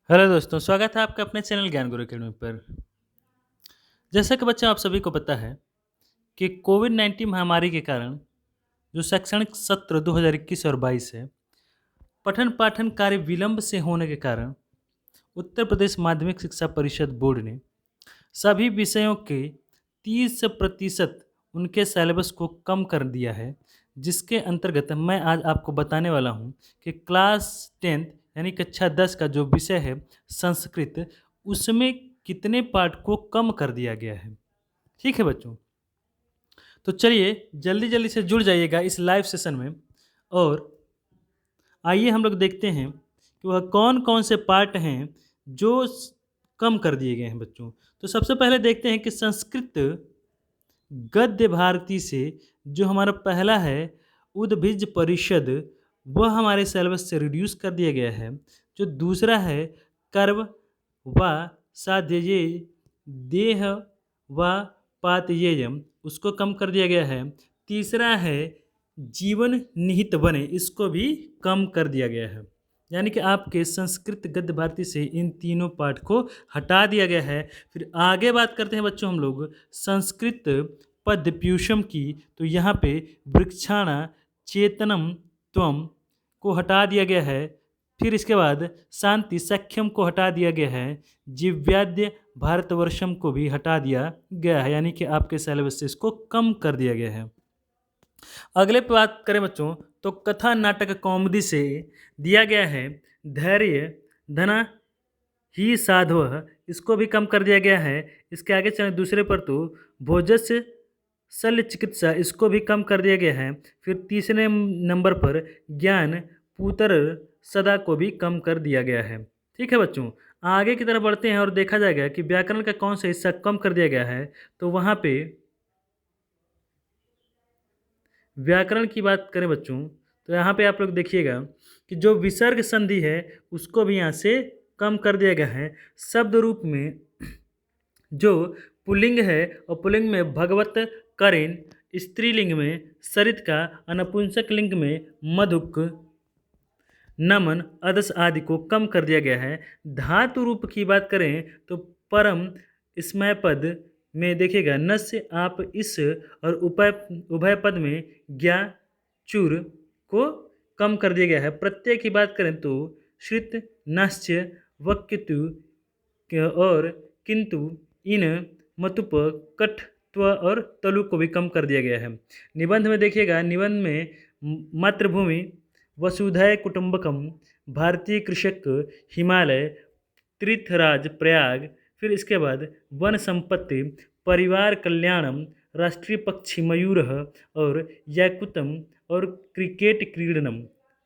Hello दोस्तों, स्वागत है आपका अपने चैनल ज्ञान गुरु अकेडमी पर। जैसा कि बच्चों आप सभी को पता है कि कोविड-19 महामारी के कारण जो शैक्षणिक सत्र 2021 और 22 है, पठन-पाठन कार्य विलंब से होने के कारण उत्तर प्रदेश माध्यमिक शिक्षा परिषद बोर्ड ने सभी विषयों के 30% उनके सिलेबस को कम कर दिया है, जिसके अंतर्गत मैं आज आपको बताने वाला हूँ कि क्लास 10th यानी कक्षा 10 का जो विषय है संस्कृत, उसमें कितने पार्ट को कम कर दिया गया है। ठीक है बच्चों? तो चलिए जल्दी-जल्दी से जुड़ जाइएगा इस लाइव सेशन में और आइए हम लोग देखते हैं कि वह कौन-कौन से पार्ट हैं जो कम कर दिए गए हैं बच्चों। तो सबसे पहले देखते हैं कि संस्कृत गद्य भारती से जो हमारा पहला है उद्भिज परिषद, वह हमारे सिलेबस से रिड्यूस कर दिया गया है। जो दूसरा है कर्व व साध्यय्य देह व पातयेयम, उसको कम कर दिया गया है। तीसरा है जीवन निहित बने, इसको भी कम कर दिया गया है। यानी कि आपके संस्कृत गद्य भारती से इन तीनों पाठ को हटा दिया गया है। फिर आगे बात करते हैं बच्चों हम लोग संस्कृत पद्यप्यूषम की। तो यहाँ पे वृक्षाणा चेतनम त्वम को हटा दिया गया है। फिर इसके बाद शांति सख्यम को हटा दिया गया है। जिव्याद्य भारतवर्षम को भी हटा दिया गया है, यानी कि आपके सिलेबस से इसको कम कर दिया गया है। अगले पे बात करें बच्चों तो कथा नाटक कॉमेडी से दिया गया है धैर्य धना ही साधव, इसको भी कम कर दिया गया है। इसके आगे चलें दूसरे पर तो भोजस्य शल्य चिकित्सा, इसको भी कम कर दिया गया है। फिर तीसरे नंबर पर ज्ञान पुत्र सदा को भी कम कर दिया गया है। ठीक है बच्चों, आगे की तरफ बढ़ते हैं और देखा जाएगा कि व्याकरण का कौन सा हिस्सा कम कर दिया गया है। तो वहाँ पे व्याकरण की बात करें बच्चों तो यहाँ पे आप लोग देखिएगा कि जो विसर्ग संधि है उसको भी यहाँ से कम कर दिया गया है। शब्द रूप में जो पुल्लिंग है और पुल्लिंग में भगवत करेन, स्त्रीलिंग में सरित का, अनपुंसक लिंग में मधुक नमन अदस आदि को कम कर दिया गया है। धातु रूप की बात करें तो परम स्मय पद में देखिएगा न से आप इस और उभय पद में ज्ञा चुर को कम कर दिया गया है। प्रत्यय की बात करें तो श्रित नाश्य वक्यतु और किंतु इन मतुप कठ त्व और तलु को भी कम कर दिया गया है। निबंध में देखिएगा, निबंध में मातृभूमि वसुधैव कुटुंबकम, भारतीय कृषक हिमालय, तीर्थराज प्रयाग, फिर इसके बाद वन संपत्ति, परिवार कल्याणम, राष्ट्रीय पक्षी मयूर और याकुतम और क्रिकेट क्रीडनम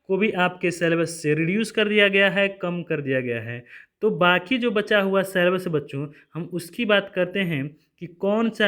को भी आपके सिलेबस से रिड्यूस कर दिया गया है, कम कर दिया गया है। तो बाकी जो बचा हुआ सिलेबस है बच्चों, हम उसकी बात करते हैं कि कौन सा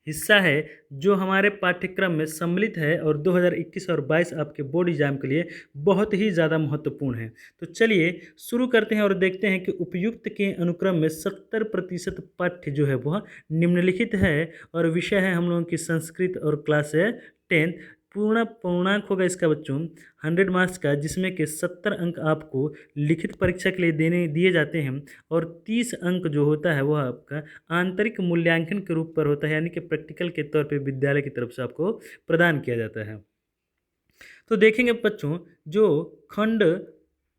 हिस्सा है जो हमारे पाठ्यक्रम में सम्मिलित है और 2021 और 22 आपके बोर्ड एग्जाम के लिए बहुत ही ज़्यादा महत्वपूर्ण है। तो चलिए शुरू करते हैं और देखते हैं कि उपयुक्त के अनुक्रम में 70% पाठ्य जो है वह निम्नलिखित है और विषय है हम लोगों की संस्कृत और क्लास है 10th। पूर्णांक होगा इसका बच्चों 100 मार्क्स का, जिसमें कि 70 अंक आपको लिखित परीक्षा के लिए दिए जाते हैं और 30 अंक जो होता है वह आपका आंतरिक मूल्यांकन के रूप पर होता है, यानी कि प्रैक्टिकल के तौर पे विद्यालय की तरफ से आपको प्रदान किया जाता है। तो देखेंगे बच्चों जो खंड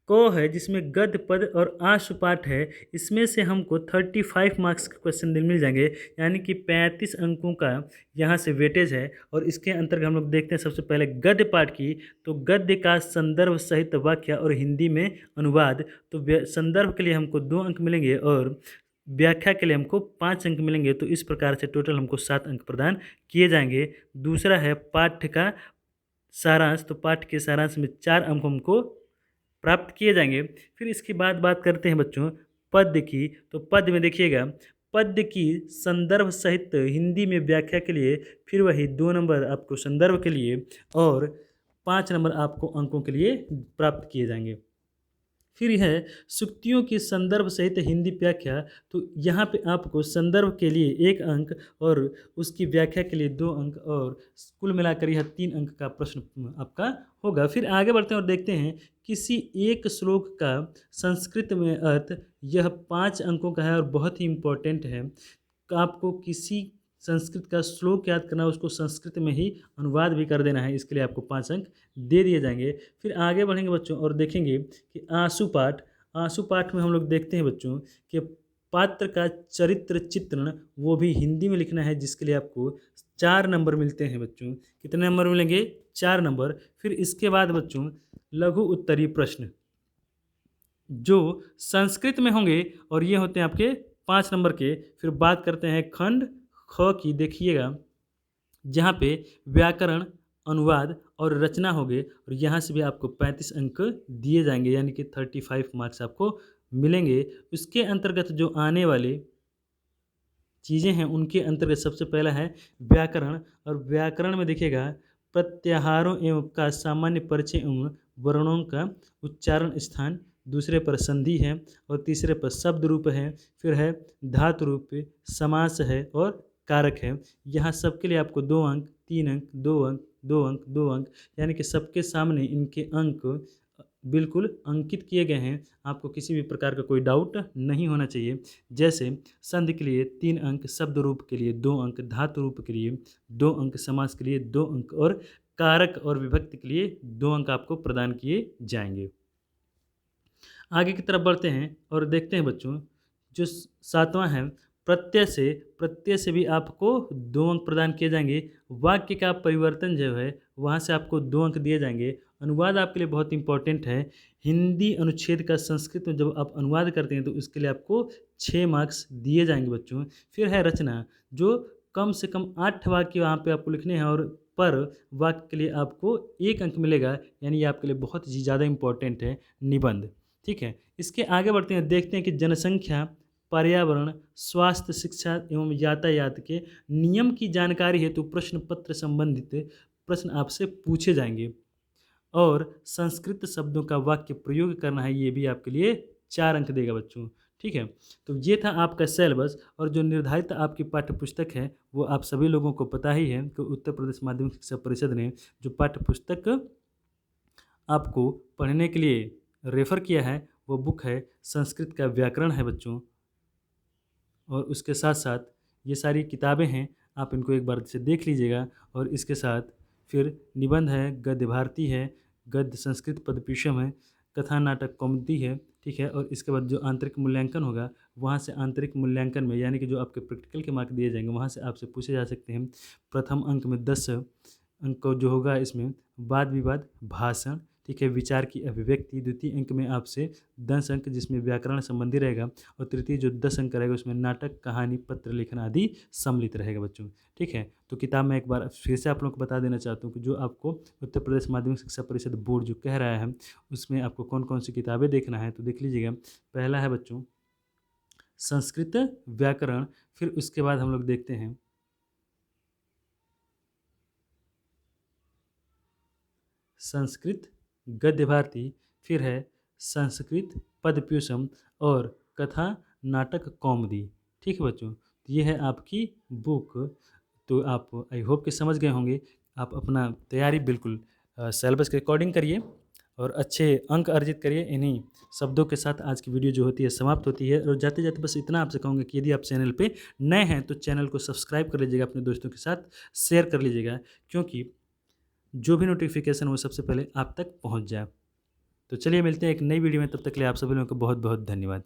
क है जिसमें गद्य पद और आशु पाठ है, इसमें से हमको 35 मार्क्स के क्वेश्चन मिल जाएंगे, यानी कि 35 अंकों का यहाँ से वेटेज है। और इसके अंतर्गत हम लोग देखते हैं सबसे पहले गद्य पाठ की। तो गद्य का संदर्भ सहित वाक्य और हिंदी में अनुवाद, तो संदर्भ के लिए हमको 2 अंक मिलेंगे और व्याख्या के लिए हमको 5 अंक मिलेंगे। तो इस प्रकार से टोटल हमको 7 अंक प्रदान किए जाएंगे। दूसरा है पाठ्य का सारांश, तो पाठ्य के सारांश में 4 अंक हमको प्राप्त किए जाएंगे। फिर इसके बाद बात करते हैं बच्चों पद्य की। तो पद्य में देखिएगा पद्य की संदर्भ सहित हिंदी में व्याख्या के लिए फिर वही 2 नंबर आपको संदर्भ के लिए और 5 नंबर आपको अंकों के लिए प्राप्त किए जाएंगे। फिर है सूक्तियों की संदर्भ सहित हिंदी व्याख्या। तो यहाँ पे आपको संदर्भ के लिए 1 अंक और उसकी व्याख्या के लिए 2 अंक और कुल मिलाकर यह 3 अंक का प्रश्न आपका होगा। फिर आगे बढ़ते हैं और देखते हैं किसी एक श्लोक का संस्कृत में अर्थ। यह 5 अंकों का है और बहुत ही इम्पोर्टेंट है। आपको किसी संस्कृत का श्लोक याद करना है, उसको संस्कृत में ही अनुवाद भी कर देना है। इसके लिए आपको 5 अंक दे दिए जाएंगे। फिर आगे बढ़ेंगे बच्चों और देखेंगे कि आंसू पाठ में हम लोग देखते हैं बच्चों कि पात्र का चरित्र चित्रण वो भी हिंदी में लिखना है, जिसके लिए आपको 4 नंबर मिलते हैं बच्चों। कितने नंबर मिलेंगे? 4 नंबर। फिर इसके बाद बच्चों लघु उत्तरीय प्रश्न जो संस्कृत में होंगे और ये होते हैं आपके 5 नंबर के। फिर बात करते हैं खंड ख की। देखिएगा जहाँ पे व्याकरण, अनुवाद और रचना हो गए और यहाँ से भी आपको 35 अंक दिए जाएंगे, यानी कि 35 मार्क्स आपको मिलेंगे। उसके अंतर्गत जो आने वाले चीज़ें हैं उनके अंतर्गत सबसे पहला है व्याकरण। और व्याकरण में देखिएगा प्रत्याहारों एवं का सामान्य परिचय एवं वर्णों का उच्चारण स्थान, दूसरे पर संधि है और तीसरे पर शब्द रूप है। फिर है धातु रूप, समास है और कारक है। यहाँ सबके लिए आपको 2 अंक, 3 अंक, 2 अंक, 2 अंक, 2 अंक, यानी कि सबके सामने इनके अंक बिल्कुल अंकित किए गए हैं। आपको किसी भी प्रकार का कोई डाउट नहीं होना चाहिए। जैसे संधि के लिए 3 अंक, शब्द रूप के लिए 2 अंक, धातु रूप के लिए 2 अंक, समास के लिए 2 अंक और कारक और विभक्ति के लिए 2 अंक आपको प्रदान किए जाएंगे। आगे की तरफ बढ़ते हैं और देखते हैं बच्चों जो 7वां है प्रत्यय से भी आपको 2 अंक प्रदान किए जाएंगे। वाक्य का परिवर्तन जो है वहाँ से आपको 2 अंक दिए जाएंगे। अनुवाद आपके लिए बहुत इंपॉर्टेंट है। हिंदी अनुच्छेद का संस्कृत में जब आप अनुवाद करते हैं तो उसके लिए आपको 6 मार्क्स दिए जाएंगे बच्चों। फिर है रचना जो कम से कम 8 वाक्य वहाँ पे आपको लिखने हैं और पर वाक्य के लिए आपको 1 अंक मिलेगा, यानी ये आपके लिए बहुत ही ज़्यादा इंपॉर्टेंट है। निबंध, ठीक है। इसके आगे बढ़ते हैं, देखते हैं कि जनसंख्या, पर्यावरण, स्वास्थ्य, शिक्षा एवं यातायात के नियम की जानकारी हेतु प्रश्न पत्र संबंधित प्रश्न आपसे पूछे जाएंगे और संस्कृत शब्दों का वाक्य प्रयोग करना है, ये भी आपके लिए 4 अंक देगा बच्चों, ठीक है। तो ये था आपका सिलेबस और जो निर्धारित आपकी पाठ्य पुस्तक है वो आप सभी लोगों को पता ही है कि उत्तर प्रदेश माध्यमिक शिक्षा परिषद ने जो पाठ्य पुस्तक आपको पढ़ने के लिए रेफ़र किया है वो बुक है संस्कृत का व्याकरण है बच्चों। और उसके साथ साथ ये सारी किताबें हैं, आप इनको एक बार से देख लीजिएगा। और इसके साथ फिर निबंध है, गद्य भारती है, गद्य संस्कृत पदपीशम है, कथा नाटक कौमुदी है, ठीक है। और इसके बाद जो आंतरिक मूल्यांकन होगा वहाँ से आंतरिक मूल्यांकन में यानी कि जो आपके प्रैक्टिकल के मार्क दिए जाएंगे वहाँ से आपसे पूछे जा सकते हैं। प्रथम अंक में 10 अंक जो होगा इसमें वाद विवाद भाषण, ठीक है, विचार की अभिव्यक्ति। द्वितीय अंक में आपसे 10 अंक जिसमें व्याकरण संबंधी रहेगा और तृतीय जो 10 अंक रहेगा उसमें नाटक, कहानी, पत्र लेखन आदि सम्मिलित रहेगा बच्चों, ठीक है। तो किताब में एक बार फिर से आप लोग को बता देना चाहता हूँ कि जो आपको उत्तर प्रदेश माध्यमिक शिक्षा परिषद बोर्ड जो कह रहा है उसमें आपको कौन कौन सी किताबें देखना है। तो देख लीजिएगा, पहला है बच्चों संस्कृत व्याकरण। फिर उसके बाद हम लोग देखते हैं संस्कृत गद्य भारती, फिर है संस्कृत पदप्यूषम और कथा नाटक कौमुदी, ठीक है बच्चों। तो ये है आपकी बुक। तो आप आई होप कि समझ गए होंगे। आप अपना तैयारी बिल्कुल सिलेबस के अकॉर्डिंग करिए और अच्छे अंक अर्जित करिए। इन्हीं शब्दों के साथ आज की वीडियो जो होती है समाप्त होती है। और जाते जाते बस इतना आपसे कहूँगा कि यदि आप चैनल पे नए हैं तो चैनल को सब्सक्राइब कर लीजिएगा, अपने दोस्तों के साथ शेयर कर लीजिएगा, क्योंकि जो भी नोटिफिकेशन वो सबसे पहले आप तक पहुंच जाए। तो चलिए मिलते हैं एक नई वीडियो में, तब तक के लिए आप सभी लोगों को बहुत बहुत धन्यवाद।